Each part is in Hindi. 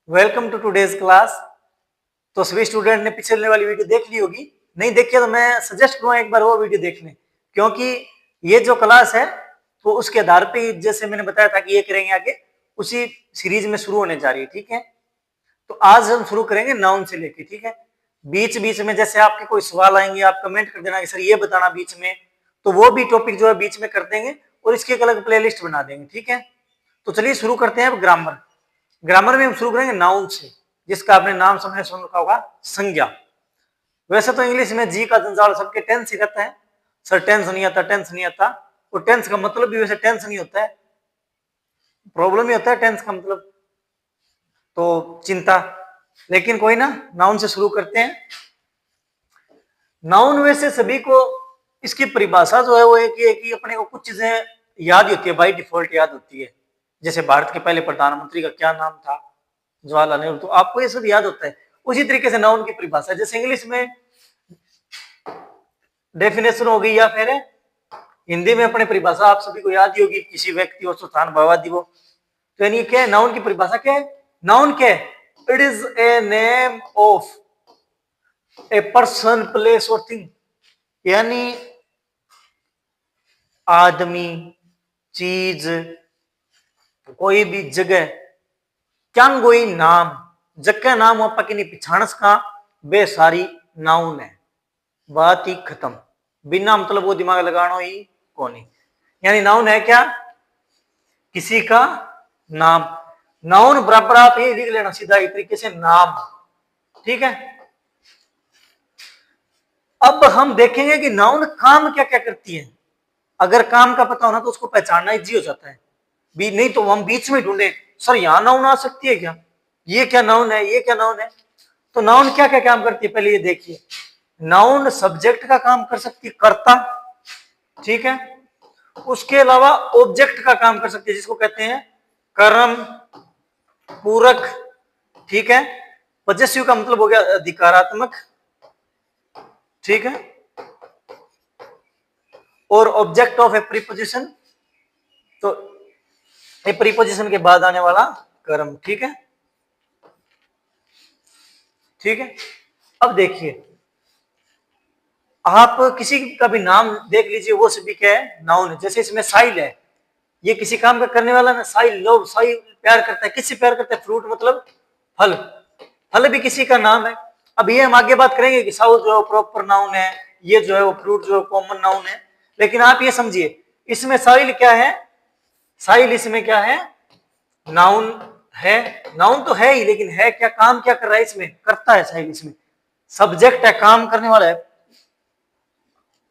Welcome to today's class. तो सभी स्टूडेंट ने पिछले वाली वीडियो देख ली होगी। नहीं देखी तो मैं सजेस्ट करूंगा एक बार वो वीडियो देख लें, क्योंकि ये जो क्लास है तो उसके आधार पे जैसे मैंने बताया था कि ये करेंगे आगे, उसी सीरीज में शुरू होने जा रही है। ठीक है, तो आज हम शुरू करेंगे नाउन से लेके। ठीक है, बीच बीच में जैसे आपके कोई सवाल आएंगे आप कमेंट कर देना कि सर ये बताना बीच में, तो वो भी टॉपिक जो है बीच में कर देंगे और इसकी एक अलग प्लेलिस्ट बना देंगे। ठीक है, तो चलिए शुरू करते हैं अब ग्रामर। ग्रामर में हम शुरू करेंगे नाउन से, जिसका आपने नाम समझ सुन रखा होगा, संज्ञा। वैसे तो इंग्लिश में जी का जंजाल सबके टेंस ही रहता है, सर टेंस नहीं आता, टेंस नहीं आता। और टेंस का मतलब भी वैसे टेंस नहीं होता है, प्रॉब्लम ही होता है टेंस का मतलब, तो चिंता। लेकिन कोई ना, नाउन से शुरू करते हैं। नाउन वैसे सभी को इसकी परिभाषा जो है वो एक ही अपने को कुछ चीजें याद ही होती है, बाई डिफॉल्ट याद होती है। जैसे भारत के पहले प्रधानमंत्री का क्या नाम था, जवाहरलाल नेहरू, तो आपको ये सब याद होता है। उसी तरीके से नाउन की परिभाषा जैसे इंग्लिश में डेफिनेशन होगी या फिर हिंदी में अपनी परिभाषा आप सभी को याद ही होगी, किसी व्यक्ति और स्थान भावादि वो। तो यानी क्या है नाउन की परिभाषा, क्या है नाउन, क्या है, it is a name of a person place और थिंग, यानी आदमी, चीज, कोई भी जगह, क्या कोई नाम, जगह नाम आप नहीं पिछाणस का बे सारी नाउन है। बात ही खत्म, बिना मतलब वो दिमाग लगाना ही कोनी। यानी नाउन है क्या, किसी का नाम। नाउन बराबर आप ये लिख लेना सीधा एक तरीके से नाम। ठीक है, अब हम देखेंगे कि नाउन काम क्या क्या करती है। अगर काम का पता होना तो उसको पहचानना इजी हो जाता है, भी नहीं तो हम बीच में ढूंढे, सर यहां नाउन आ सकती है क्या, ये क्या नाउन है, ये क्या नाउन है। तो नाउन क्या क्या काम करती है पहले ये देखिए। नाउन सब्जेक्ट का काम कर सकती है, कर्ता। ठीक है, उसके अलावा ऑब्जेक्ट का काम कर सकती है, जिसको कहते हैं कर्म, पूरक। ठीक है, पजेसिव का मतलब हो गया अधिकारात्मक। ठीक है, और ऑब्जेक्ट ऑफ ए प्रीपोजिशन, तो ए प्रीपोजिशन के बाद आने वाला कर्म। ठीक है, ठीक है। अब देखिए, आप किसी का भी नाम देख लीजिए, वो सभी क्या है, नाउन है। जैसे इसमें साहिल है, ये किसी काम का करने वाला ना, साहिल लव, साहिल प्यार करता है, किससे प्यार करता है, फ्रूट मतलब फल, फल भी किसी का नाम है। अब ये हम आगे बात करेंगे कि साउथ जो है प्रॉपर नाउन है, ये जो है वो फ्रूट जो है कॉमन नाउन है। लेकिन आप ये समझिए, इसमें साहिल क्या है, साहिल इसमें क्या है, नाउन है। नाउन तो है ही, लेकिन है क्या, काम क्या कर रहा है इसमें, करता है साहिल, इसमें सब्जेक्ट है, काम करने वाला है।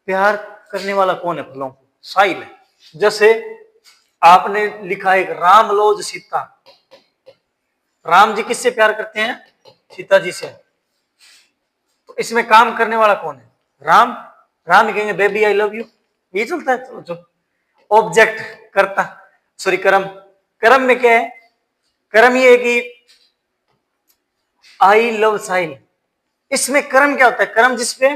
प्यार करने वाला कौन है, फलों को, साहिल है। जैसे आपने लिखा एक राम लोज सीता, राम जी किससे प्यार करते हैं, सीता जी से। तो इसमें काम करने वाला कौन है, राम। राम कहेंगे बेबी आई लव यू, ये चलता है। चलो, ऑब्जेक्ट करता, सॉरी कर्म। कर्म में क्या है, कर्म ये है कि आई लव साहिल, इसमें कर्म क्या होता है, कर्म जिसपे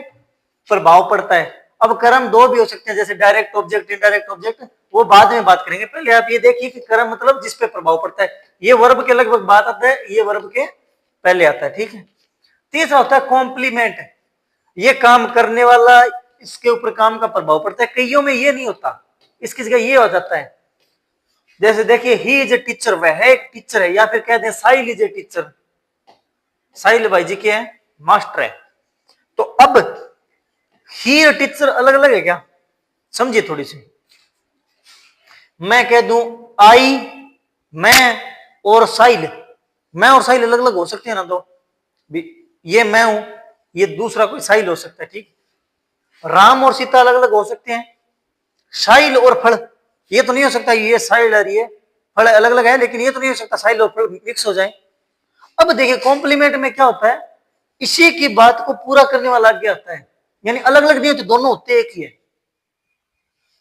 प्रभाव पड़ता है। अब कर्म दो भी हो सकते हैं, जैसे डायरेक्ट ऑब्जेक्ट, इनडायरेक्ट ऑब्जेक्ट, वो बाद में बात करेंगे। पहले आप ये देखिए कि कर्म मतलब जिसपे प्रभाव पड़ता है, ये वर्ब के लगभग बात आता है, ये वर्ब के पहले आता है। ठीक है, तीसरा होता है कॉम्प्लीमेंट, ये काम करने वाला, इसके ऊपर काम का प्रभाव पड़ता है। कईयों में ये नहीं होता, इसकी जगह ये हो जाता है। जैसे देखिए, ही इज ए टीचर, वह एक टीचर है, या फिर कहते हैं साहिल इज ए टीचर, साहिल भाई जी के हैं, मास्टर है। तो अब ही और टीचर अलग अलग है क्या, समझिए थोड़ी सी। मैं कह दूं आई, मैं और साहिल, मैं और साहिल अलग अलग हो सकते हैं ना, तो ये मैं हूं, ये दूसरा कोई साहिल हो सकता है। ठीक, राम और सीता अलग अलग हो सकते हैं, साहिल और फल ये तो नहीं हो सकता, ये साहिल और ये फल अलग अलग है, लेकिन ये तो नहीं हो सकता साहिल और फल मिक्स हो जाए। अब देखिए कॉम्प्लीमेंट में क्या होता है, इसी की बात को पूरा करने वाला आगे आता है, यानी अलग अलग नहीं होते, दोनों होते एक ही है।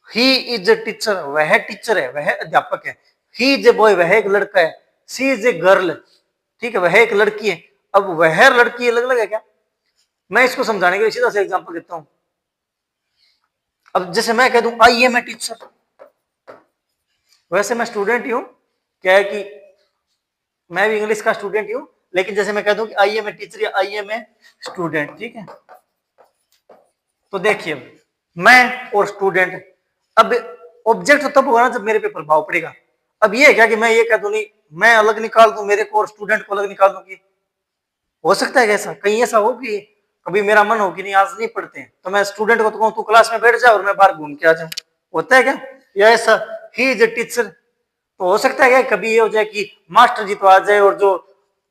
ही इज ए टीचर, वह टीचर है, वह अध्यापक है। ही इज ए बॉय, वह एक लड़का है। सी इज ए गर्ल, ठीक है, वह एक लड़की है। अब वह लड़की अलग अलग है क्या, मैं इसको समझाने के लिए सीधा सा एग्जांपल देता हूं। अब जैसे मैं कह दूं आई एम ए टीचर, वैसे मैं स्टूडेंट ही हूं, क्या है कि मैं भी इंग्लिश का स्टूडेंट ही हूँ, लेकिन जैसे मैं कह दूं कि आइए मैं टीचर या आइए मैं स्टूडेंट, ठीक है। तो देखिए मैं और स्टूडेंट, अब ऑब्जेक्ट तो तब होगा ना जब मेरे पे प्रभाव पड़ेगा। अब ये है क्या कि मैं ये कह दूं नहीं, मैं अलग निकाल दूं मेरे को और स्टूडेंट को अलग निकाल दूं, कि हो सकता है ऐसा, कहीं ऐसा हो कि कभी मेरा मन हो कि नहीं आज नहीं पढ़ते हैं, तो मैं स्टूडेंट को तो कहूं तू क्लास में बैठ जा और मैं बाहर घूम के आ जाऊं, होता है क्या? या ऐसा ही इज ए टीचर, तो हो सकता है क्या कभी ये हो जाए कि मास्टर जी तो आ जाए और जो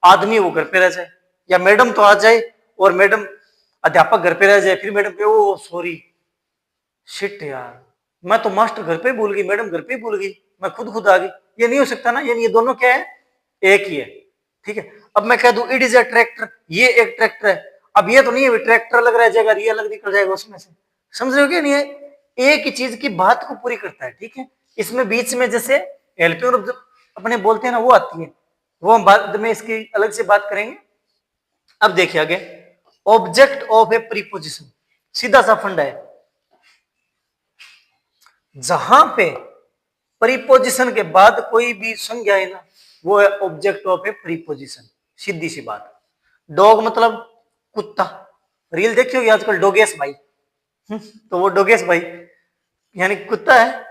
आदमी वो घर पे रह जाए, या मैडम तो आ जाए और मैडम अध्यापक घर पे रह जाए, फिर मैडम पे ओ सॉरी शिट यार, मैं तो मास्टर घर पे भूल गई, मैडम घर पे भूल गई, मैं खुद आ गई। ये नहीं हो सकता ना, यानी ये दोनों क्या है, एक ही है, ठीक है। अब मैं कह दूं इट इज ए ट्रैक्टर, ये एक ट्रैक्टर है, अब ये तो नहीं है ट्रैक्टर अलग रह जाएगा, ये अलग निकल जाएगा उसमें से, समझ रहे हो क्या? नहीं है, एक ही चीज की बात को पूरी करता है, ठीक है। इसमें बीच में जैसे हेल्पिंग अपने बोलते हैं ना वो आती है, वो हम बाद में इसकी अलग से बात करेंगे। अब देखिए आगे, ऑब्जेक्ट ऑफ ए प्रीपोजिशन, सीधा सा फंडा है, जहां पे प्रीपोजिशन के बाद कोई भी संज्ञा है ना, वो है ऑब्जेक्ट ऑफ ए प्रीपोजिशन, सीधी सी बात। डॉग मतलब कुत्ता, रील देखी होगी आजकल डोगेस भाई, तो वो डोगेस भाई यानी कुत्ता है,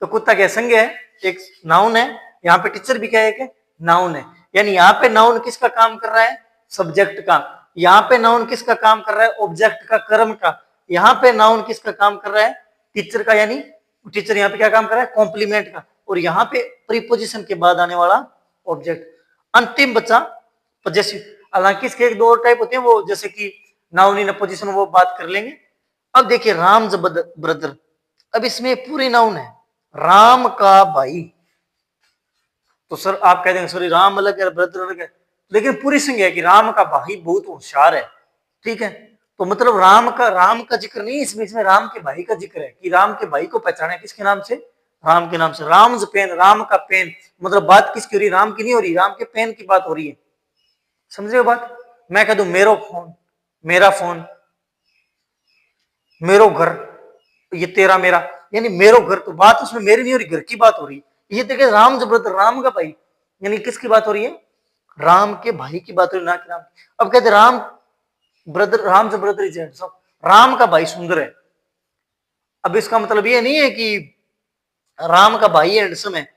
तो कुत्ता क्या संज्ञा है, एक नाउन है, यहाँ पे टीचर भी क्या है कि नाउन है, यानी यहाँ पे नाउन किसका काम कर रहा है, सब्जेक्ट का, यहाँ पे नाउन किसका काम कर रहा है, ऑब्जेक्ट का, कर्म का, यहाँ पे नाउन किसका काम कर रहा है, टीचर का, यानी टीचर यहाँ पे क्या काम कर रहा है, कॉम्प्लीमेंट का, और यहाँ पे प्रीपोजिशन के बाद आने वाला ऑब्जेक्ट। अंतिम बचा पजेसिव, हालांकि इसके एक दो और टाइप होते हैं, वो जैसे कि नाउन इन पोजिशन, वो बात कर लेंगे। अब देखिए राम ब्रदर, अब इसमें पूरी नाउन है, राम का भाई, तो सर आप कह देंगे सॉरी राम अलग है ब्रदर अलग है, लेकिन पूरी संज्ञा है कि राम का भाई बहुत होशियार है, ठीक है। तो मतलब राम का जिक्र नहीं, इसमें राम के भाई का जिक्र है, कि राम के भाई को पहचाना किसके नाम से, राम के नाम से। राम्स पेन, राम का पेन, मतलब बात किसकी हो रही, राम की नहीं हो रही, राम के पेन की बात हो रही है, समझ रहे हो बात? मैं कह दूं मेरो फोन, मेरा फोन, मेरो घर, ये तेरा मेरा, यानी मेरो घर, तो बात उसमें मेरी नहीं हो रही, घर की बात हो रही। ये देखिए राम ब्रदर, राम का भाई, यानी किसकी बात हो रही है, राम के भाई की बात हो रही, ना कि राम। अब कहते Ram brother, Ram brother is handsome, Ram का भाई सुंदर है। अब इसका मतलब ये नहीं है कि राम का भाई हैंडसम है,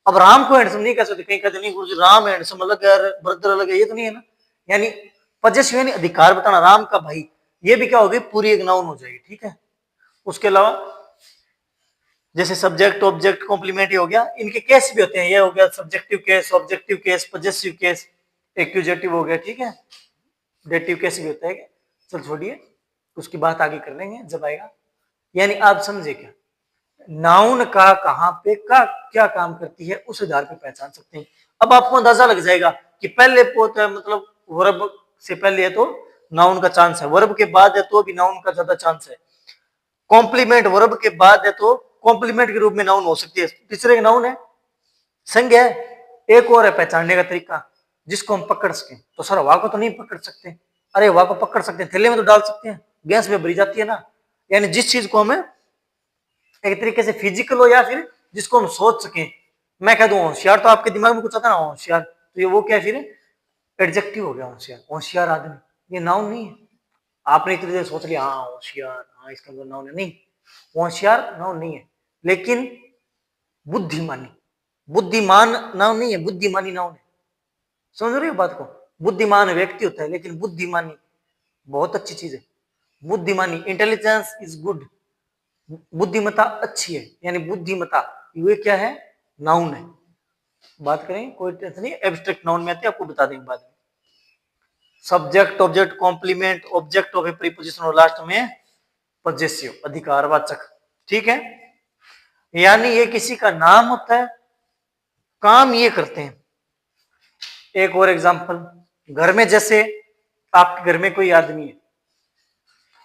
अब राम को हैंडसम नहीं कह सकते, कहीं कहते नहीं गुरुजी राम हैंडसम अलग है ब्रदर अलग है, ये तो नहीं है ना, यानी पजेसिव यानी अधिकार बताना, राम का भाई, ये भी क्या होगी, पूरी एक नाउन हो जाएगी, ठीक है। उसके अलावा जैसे सब्जेक्ट ऑब्जेक्ट कॉम्प्लीमेंट हो गया, इनके केस भी होते हैं, ये हो गया subjective case, objective case, possessive case, accusative हो गया, ठीक है, डेटिव केस भी होता है। चल छोड़िए, उसकी बात आगे कर लेंगे जब आएगा। यानी आप समझे क्या, नाउन का कहां पे का क्या काम करती है उस आधार पे पहचान सकते हैं। अब आपको अंदाजा लग जाएगा कि पहले मतलब वर्ब से पहले है तो नाउन का चांस है, वर्ब के बाद है तो भी नाउन का ज्यादा चांस है, कॉम्प्लीमेंट वर्ब के बाद है तो कॉम्प्लीमेंट के रूप में नाउन हो सकती है, तीसरे का नाउन है, संज्ञा है। एक और है पहचानने का तरीका, जिसको हम पकड़ सकें, तो सर हवा को तो नहीं पकड़ सकते, अरे हवा को पकड़ सकते हैं, थैले में तो डाल सकते हैं, गैस में भरी जाती है ना, यानी जिस चीज को हमें एक तरीके से फिजिकल हो या फिर जिसको हम सोच सकें। मैं कह दूं होशियार, तो आपके दिमाग में कुछ आता ना होशियार, तो ये वो क्या है, फिर एडजेक्टिव हो गया होशियार, होशियार आदमी, ये नाउन नहीं है। आपने इतनी देर सोच लिया हाँ होशियार, हाँ इसका मतलब नाउन है, नहीं, होशियार नाउन नहीं है, लेकिन बुद्धिमानी, बुद्धिमान नाउन नहीं है, बुद्धिमानी नाउन है, समझ रहे हो बात को? बुद्धिमान व्यक्ति होता है, लेकिन बुद्धिमानी बहुत अच्छी चीज है, बुद्धिमानी, इंटेलिजेंस इज गुड, बुद्धिमता अच्छी है, यानी बुद्धिमता ये क्या है, नाउन है। बात करें कोई टेंशन नहीं, एब्स्ट्रैक्ट नाउन में आते हैं, आपको बता देंगे बाद में। Subject object complement object of a preposition और लास्ट में पजेसिव अधिकारवाचक, ठीक है। यानी ये किसी का नाम होता है, काम ये करते हैं। एक और एग्जांपल, घर में जैसे आपके घर में कोई आदमी है,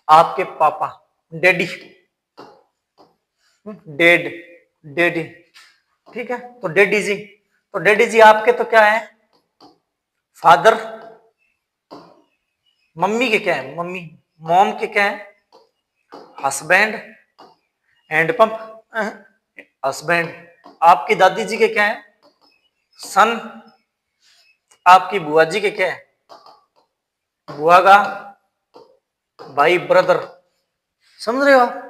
आपके पापा, डैडी, डेड, डैडी, ठीक है, तो डैडी जी, तो डैडी जी आपके तो क्या है, फादर, मम्मी के क्या है, मम्मी, मॉम के क्या है, हस्बैंड, हैंड पंप, हस्बैंड, आपकी दादी जी के क्या है, सन, आपकी बुआ जी के क्या है? बुआ का भाई, ब्रदर, समझ रहे हो आप?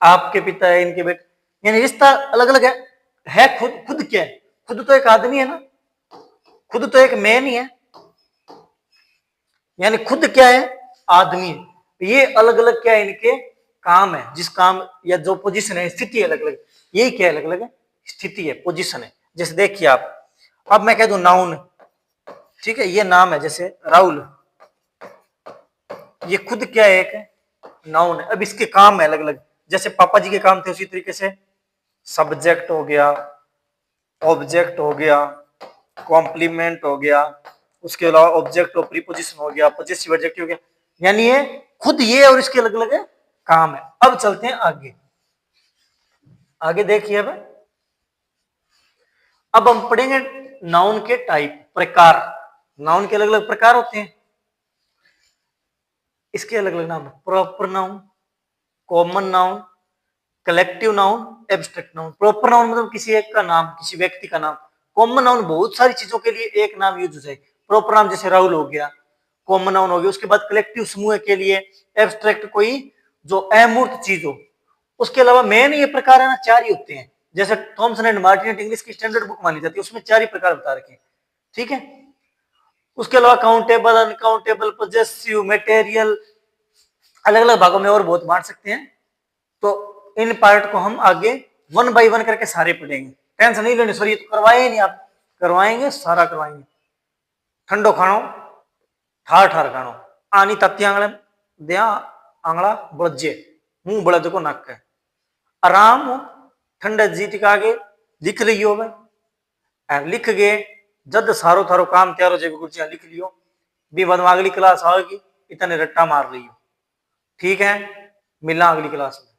आपके पिता है, इनके बेटे, यानी रिश्ता अलग अलग है। खुद खुद क्या है? खुद तो एक आदमी है ना, खुद तो एक मैन ही है, यानी खुद क्या है? आदमी है। ये अलग अलग क्या है? इनके काम है, जिस काम या जो पोजीशन है, स्थिति अलग अलग, यही क्या अलग अलग है? स्थिति है, पोजीशन है। जैसे देखिए आप, अब मैं कह दूं नाउन, ठीक है, ये नाम है, जैसे राहुल, ये खुद क्या है? एक नाउन है। अब इसके काम है अलग अलग, जैसे पापा जी के काम थे, उसी तरीके से सब्जेक्ट हो गया, ऑब्जेक्ट हो गया, कॉम्प्लीमेंट हो गया, उसके अलावा ऑब्जेक्ट और प्रीपोजिशन हो गया, पॉजिटिव एडजेक्टिव हो गया, यानी ये खुद ये और इसके अलग अलग काम है। अब चलते हैं आगे, आगे देखिए। अब हम पढ़ेंगे नाउन के टाइप, प्रकार। नाउन के अलग अलग प्रकार होते हैं, इसके अलग अलग नाम है। Proper noun, common noun, collective noun, abstract noun. Proper noun मतलब किसी एक का नाम, किसी व्यक्ति का नाम। कॉमन नाउन बहुत सारी चीजों के लिए एक नाम यूज हो जाए। प्रॉपर नाउन जैसे राहुल हो गया, कॉमन नाउन हो गया। उसके बाद कलेक्टिव समूह के लिए एब्स्ट्रैक्ट कोई जो अमूर्त चीज हो। उसके अलावा मेन ये प्रकार है ना, चार ही होते हैं। जैसे थॉमसन एंड मार्टिनेट इंग्लिश की स्टैंडर्ड बुक मानी जाती है, उसमें चार ही प्रकार बता रखे हैं, ठीक है। उसके अलावा काउंटेबल, अनकाउंटेबल, पॉजेसिव, मटेरियल, अलग अलग भागों में और बहुत बांट सकते हैं। तो इन पार्ट को हम आगे वन बाय वन करके सारे पढ़ेंगे, टेंशन नहीं लेनी। सॉरी, ये तो करवाए ही नहीं, आप करवाएंगे, सारा करवाएंगे। ठंडो खानो, ठार ठार खानो, आनी तत्ती आंगले दिया, आंगला बड़जे, मुंह बड़ा देखो नक है, आराम हो, ठंडे जीत के आगे लिख लियो भाई, लिख गए जद सारो थारो काम तैयार हो जाए, कुछ लिख लियो भी, बाद अगली क्लास आएगी, इतने रट्टा मार लियो, ठीक है। मिलना अगली क्लास में।